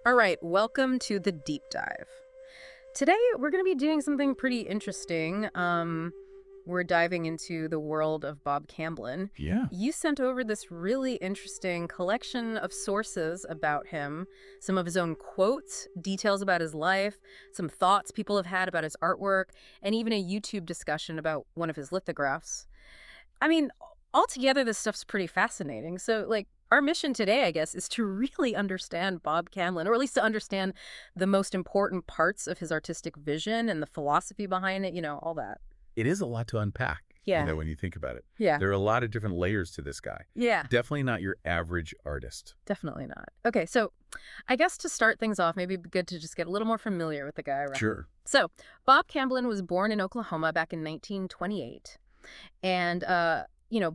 All right, welcome to the deep dive. Today, we're going to be doing something pretty interesting. We're diving into the world of Bob Camblin. Yeah. You sent over this really interesting collection of sources about him, some of his own quotes, details about his life, some thoughts people have had about his artwork, and even a YouTube discussion about one of his lithographs. I mean, altogether, this stuff's pretty fascinating. So, our mission today, I guess, is to really understand Bob Camblin, or at least to understand the most important parts of his artistic vision and the philosophy behind it, all that. It is a lot to unpack, Yeah. when you think about it. Yeah. There are a lot of different layers to this guy. Yeah. Definitely not your average artist. Definitely not. Okay, so I guess to start things off, maybe it'd be good to just get a little more familiar with the guy around. Sure. So, Bob Camblin was born in Oklahoma back in 1928. And,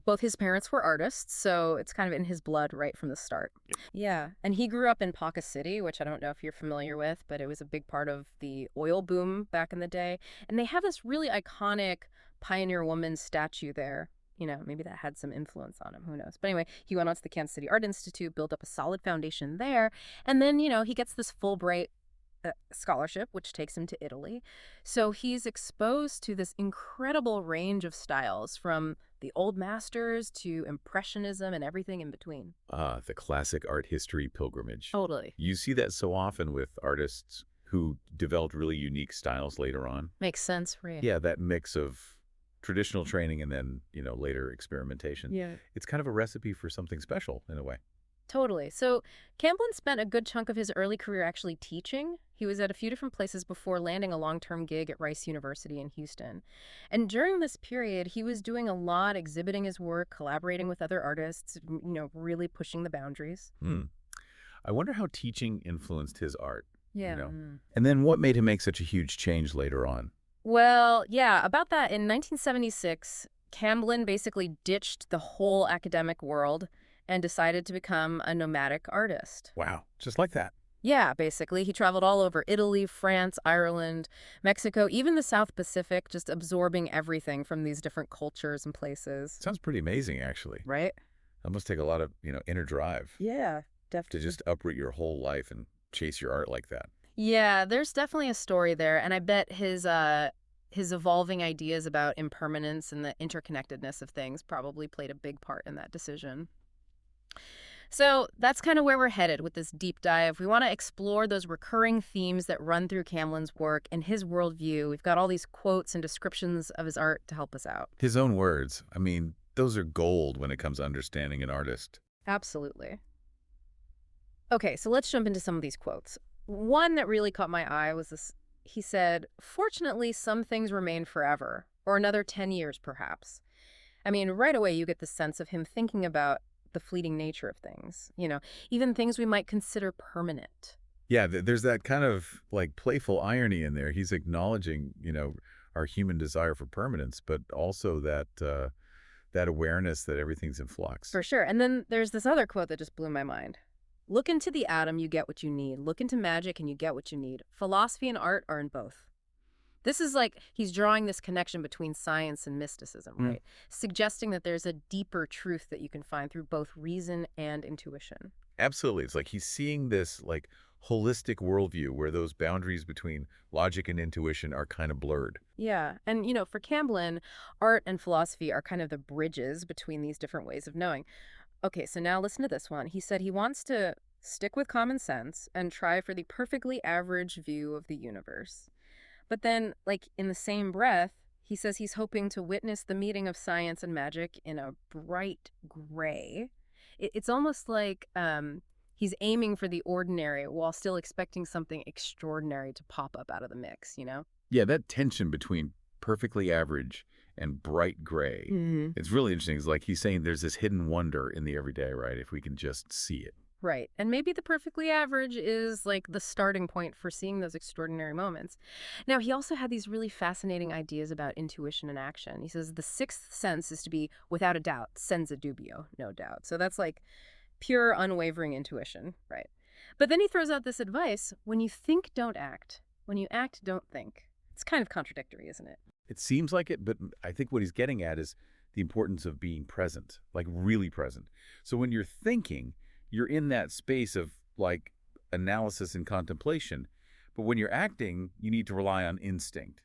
both his parents were artists, so it's kind of in his blood right from the start. Yeah. And he grew up in Ponca City, which I don't know if you're familiar with, but it was a big part of the oil boom back in the day. And they have this really iconic pioneer woman statue there. Maybe that had some influence on him. Who knows? But anyway, he went on to the Kansas City Art Institute, built up a solid foundation there. And then, he gets this Fulbright scholarship, which takes him to Italy. So he's exposed to this incredible range of styles from the old masters to impressionism and everything in between. The classic art history pilgrimage. Totally. You see that so often with artists who developed really unique styles later on. Makes sense, right? Yeah, that mix of traditional training and then, later experimentation. Yeah. It's kind of a recipe for something special in a way. Totally. So Camblin spent a good chunk of his early career actually teaching. He was at a few different places before landing a long-term gig at Rice University in Houston. And during this period, he was doing a lot, exhibiting his work, collaborating with other artists, really pushing the boundaries. Hmm. I wonder how teaching influenced his art. Yeah. And then what made him make such a huge change later on? Well, yeah, about that, in 1976, Camblin basically ditched the whole academic world and decided to become a nomadic artist. Wow, just like that. Yeah, basically. He traveled all over Italy, France, Ireland, Mexico, even the South Pacific, just absorbing everything from these different cultures and places. Sounds pretty amazing, actually. Right? That must take a lot of, inner drive Yeah, to definitely. just uproot your whole life and chase your art like that. Yeah, there's definitely a story there, and I bet his evolving ideas about impermanence and the interconnectedness of things probably played a big part in that decision. So that's kind of where we're headed with this deep dive. We want to explore those recurring themes that run through Camblin's work and his worldview. We've got all these quotes and descriptions of his art to help us out. His own words, those are gold when it comes to understanding an artist. Absolutely. Okay, so let's jump into some of these quotes. One that really caught my eye was this. He said, "Fortunately, some things remain forever, or another 10 years perhaps." I mean, right away you get the sense of him thinking about the fleeting nature of things, even things we might consider permanent. Yeah, there's that kind of playful irony in there. He's acknowledging, our human desire for permanence, but also that awareness that everything's in flux. For sure. And then there's this other quote that just blew my mind. "Look into the atom, you get what you need. Look into magic, and you get what you need. Philosophy and art are in both." This is like he's drawing this connection between science and mysticism, right? Suggesting that there's a deeper truth that you can find through both reason and intuition. Absolutely. It's like he's seeing this holistic worldview where those boundaries between logic and intuition are kind of blurred. Yeah. And, for Camblin, art and philosophy are kind of the bridges between these different ways of knowing. Okay, so now listen to this one. He said he wants to stick with common sense and try for the perfectly average view of the universe. But then, in the same breath, he says he's hoping to witness the meeting of science and magic in a bright gray. It's almost like he's aiming for the ordinary while still expecting something extraordinary to pop up out of the mix. Yeah, that tension between perfectly average and bright gray. It's really interesting. It's like he's saying there's this hidden wonder in the everyday, right? If we can just see it. Right. And maybe the perfectly average is the starting point for seeing those extraordinary moments. Now, he also had these really fascinating ideas about intuition and action. He says the sixth sense is to be, without a doubt, senza dubio, no doubt. So that's pure, unwavering intuition, right? But then he throws out this advice: when you think, don't act. When you act, don't think. It's kind of contradictory, isn't it? It seems like it, but I think what he's getting at is the importance of being present, really present. So when you're thinking, you're in that space of analysis and contemplation. But when you're acting, you need to rely on instinct,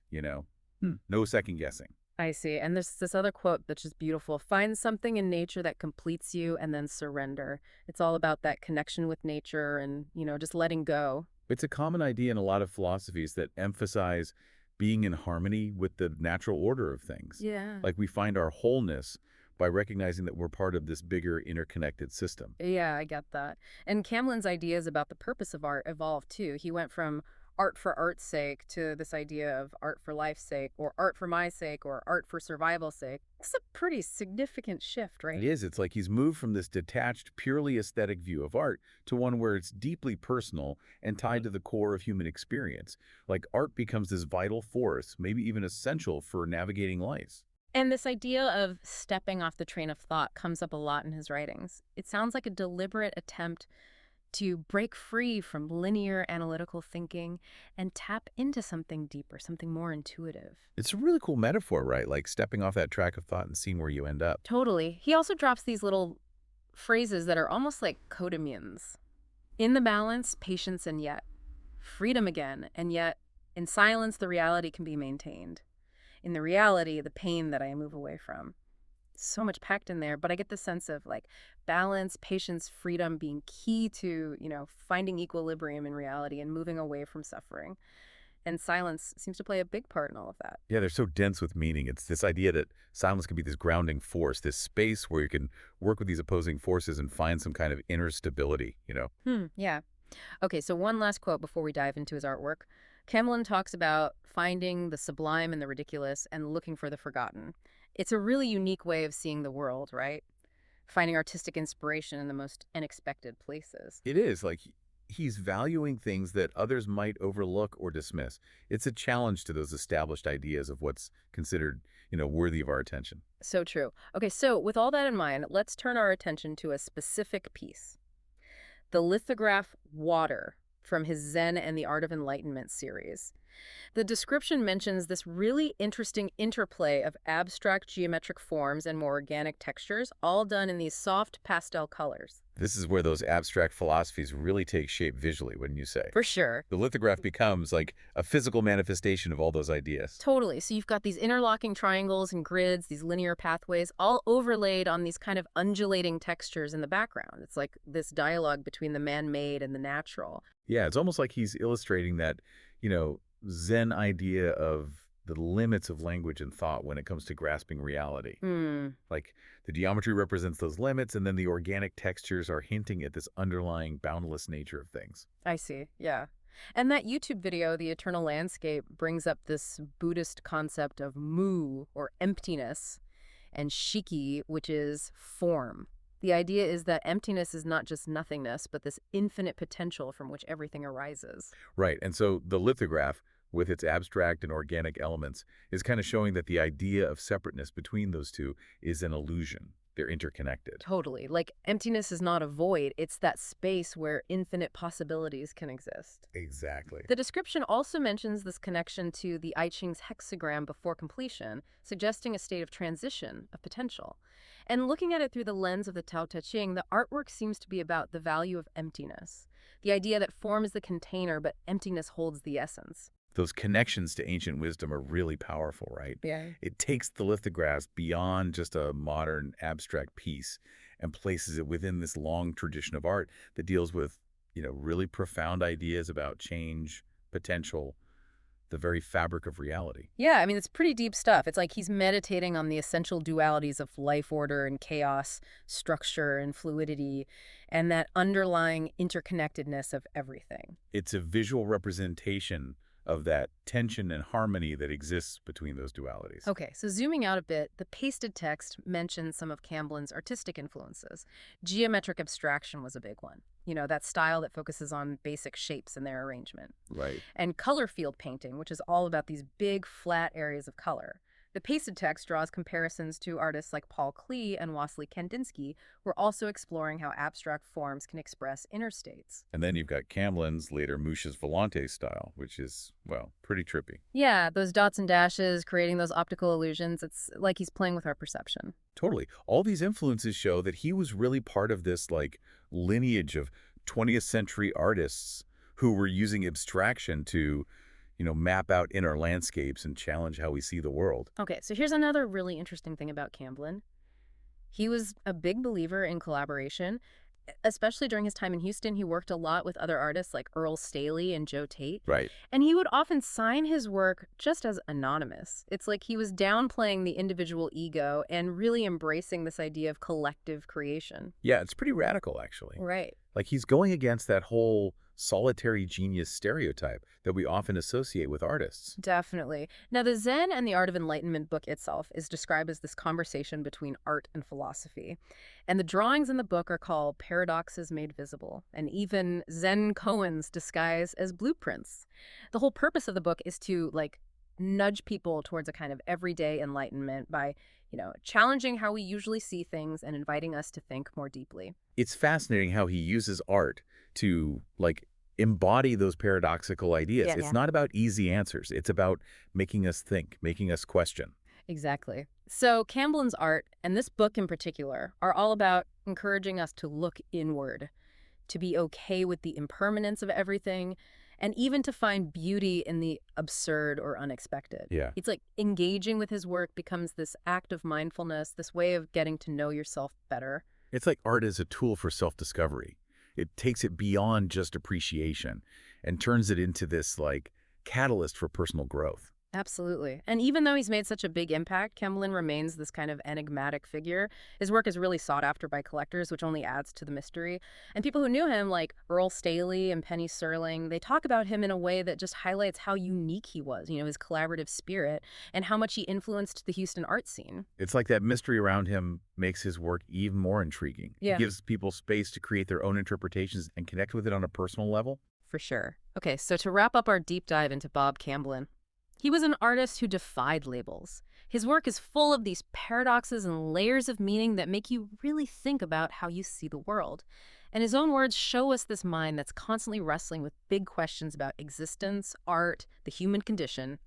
no second guessing. I see. And there's this other quote that's just beautiful. Find something in nature that completes you and then surrender. It's all about that connection with nature and, just letting go. It's a common idea in a lot of philosophies that emphasize being in harmony with the natural order of things. Yeah. Like we find our wholeness by recognizing that we're part of this bigger interconnected system. Yeah, I get that. And Camlin's ideas about the purpose of art evolved too. He went from art for art's sake to this idea of art for life's sake, or art for my sake, or art for survival's sake. It's a pretty significant shift, It right? is. It's like he's moved from this detached, purely aesthetic view of art to one where it's deeply personal and tied to the core of human experience. Like art becomes this vital force, maybe even essential for navigating life. And this idea of stepping off the train of thought comes up a lot in his writings. It sounds like a deliberate attempt to break free from linear analytical thinking and tap into something deeper, something more intuitive. It's a really cool metaphor, right? Like stepping off that track of thought and seeing where you end up. Totally. He also drops these little phrases that are almost like codemons. In the balance, patience and yet. Freedom again, and yet in silence, the reality can be maintained. In the reality, the pain that I move away from. So much packed in there, but I get the sense of like balance, patience, freedom being key to, finding equilibrium in reality and moving away from suffering. And silence seems to play a big part in all of that. Yeah, they're so dense with meaning. It's this idea that silence can be this grounding force, this space where you can work with these opposing forces and find some kind of inner stability. Yeah. Okay, so one last quote before we dive into his artwork. Camblin talks about finding the sublime and the ridiculous and looking for the forgotten. It's a really unique way of seeing the world, right? Finding artistic inspiration in the most unexpected places. It is like he's valuing things that others might overlook or dismiss. It's a challenge to those established ideas of what's considered, worthy of our attention. So true. Okay, so with all that in mind, let's turn our attention to a specific piece. The lithograph Water from his Zen and the Art of Enlightenment series. The description mentions this really interesting interplay of abstract geometric forms and more organic textures, all done in these soft pastel colors. This is where those abstract philosophies really take shape visually, wouldn't you say? For sure. The lithograph becomes like a physical manifestation of all those ideas. Totally. So you've got these interlocking triangles and grids, these linear pathways, all overlaid on these kind of undulating textures in the background. It's like this dialogue between the man-made and the natural. Yeah, it's almost like he's illustrating that, Zen idea of the limits of language and thought when it comes to grasping reality. Hmm. Like the geometry represents those limits, and then the organic textures are hinting at this underlying boundless nature of things. I see. Yeah. And that YouTube video, The Eternal Landscape, brings up this Buddhist concept of mu, or emptiness, and shiki, which is form. The idea is that emptiness is not just nothingness, but this infinite potential from which everything arises. Right, and so the lithograph, with its abstract and organic elements, is kind of showing that the idea of separateness between those two is an illusion. They're interconnected. Totally. Like emptiness is not a void, it's that space where infinite possibilities can exist. Exactly. The description also mentions this connection to the I Ching's hexagram before completion, suggesting a state of transition, of potential. And looking at it through the lens of the Tao Te Ching, the artwork seems to be about the value of emptiness. The idea that form is the container, but emptiness holds the essence. Those connections to ancient wisdom are really powerful, right? Yeah. It takes the lithographs beyond just a modern abstract piece and places it within this long tradition of art that deals with, really profound ideas about change, potential, the very fabric of reality. Yeah, I mean, it's pretty deep stuff. It's like he's meditating on the essential dualities of life order and chaos, structure and fluidity, and that underlying interconnectedness of everything. It's a visual representation of that tension and harmony that exists between those dualities. Okay, so zooming out a bit, the pasted text mentions some of Camblin's artistic influences. Geometric abstraction was a big one. That style that focuses on basic shapes and their arrangement. Right. And color field painting, which is all about these big, flat areas of color. The pasted text draws comparisons to artists like Paul Klee and Wassily Kandinsky, who are also exploring how abstract forms can express inner states. And then you've got Camblin's, later Mush's Volante style, which is, well, pretty trippy. Yeah, those dots and dashes, creating those optical illusions, it's like he's playing with our perception. Totally. All these influences show that he was really part of this, lineage of 20th century artists who were using abstraction to, map out inner landscapes and challenge how we see the world. Okay, so here's another really interesting thing about Camblin. He was a big believer in collaboration, especially during his time in Houston. He worked a lot with other artists like Earl Staley and Joe Tate, Right. and he would often sign his work just as anonymous. It's like he was downplaying the individual ego and really embracing this idea of collective creation. Yeah, it's pretty radical, actually. Right. Like he's going against that whole solitary genius stereotype that we often associate with artists. Definitely. Now, the Zen and the Art of Enlightenment book itself is described as this conversation between art and philosophy. And the drawings in the book are called Paradoxes Made Visible, and even Zen koans disguised as blueprints. The whole purpose of the book is to, nudge people towards a kind of everyday enlightenment by, challenging how we usually see things and inviting us to think more deeply. It's fascinating how he uses art to, embody those paradoxical ideas. Yeah, It's yeah. not about easy answers. It's about making us think, making us question. Exactly. So Camblin's art, and this book in particular, are all about encouraging us to look inward, to be okay with the impermanence of everything, and even to find beauty in the absurd or unexpected. Yeah. It's like engaging with his work becomes this act of mindfulness, this way of getting to know yourself better. It's like art is a tool for self-discovery. It takes it beyond just appreciation and turns it into this, catalyst for personal growth. Absolutely. And even though he's made such a big impact, Camblin remains this kind of enigmatic figure. His work is really sought after by collectors, which only adds to the mystery. And people who knew him, like Earl Staley and Penny Serling, they talk about him in a way that just highlights how unique he was, his collaborative spirit, and how much he influenced the Houston art scene. It's like that mystery around him makes his work even more intriguing. Yeah. It gives people space to create their own interpretations and connect with it on a personal level. For sure. Okay, so to wrap up our deep dive into Bob Camblin, he was an artist who defied labels. His work is full of these paradoxes and layers of meaning that make you really think about how you see the world. And his own words show us this mind that's constantly wrestling with big questions about existence, art, the human condition.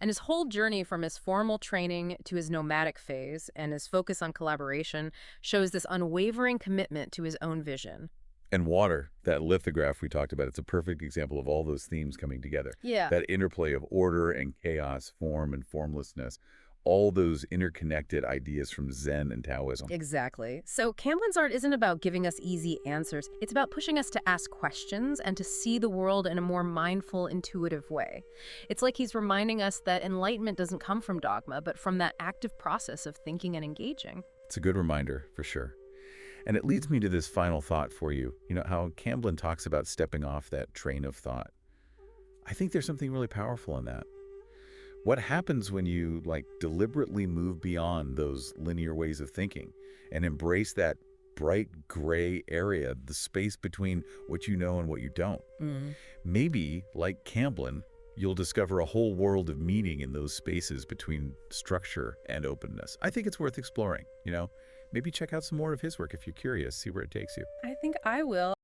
And his whole journey from his formal training to his nomadic phase and his focus on collaboration shows this unwavering commitment to his own vision. And water, that lithograph we talked about, it's a perfect example of all those themes coming together. Yeah. That interplay of order and chaos, form and formlessness, all those interconnected ideas from Zen and Taoism. Exactly. So Camblin's art isn't about giving us easy answers. It's about pushing us to ask questions and to see the world in a more mindful, intuitive way. It's like he's reminding us that enlightenment doesn't come from dogma, but from that active process of thinking and engaging. It's a good reminder, for sure. And it leads me to this final thought for you. How Camblin talks about stepping off that train of thought. I think there's something really powerful in that. What happens when you, deliberately move beyond those linear ways of thinking and embrace that bright gray area, the space between what you know and what you don't? Maybe, like Camblin, you'll discover a whole world of meaning in those spaces between structure and openness. I think it's worth exploring, Maybe check out some more of his work if you're curious, see where it takes you. I think I will.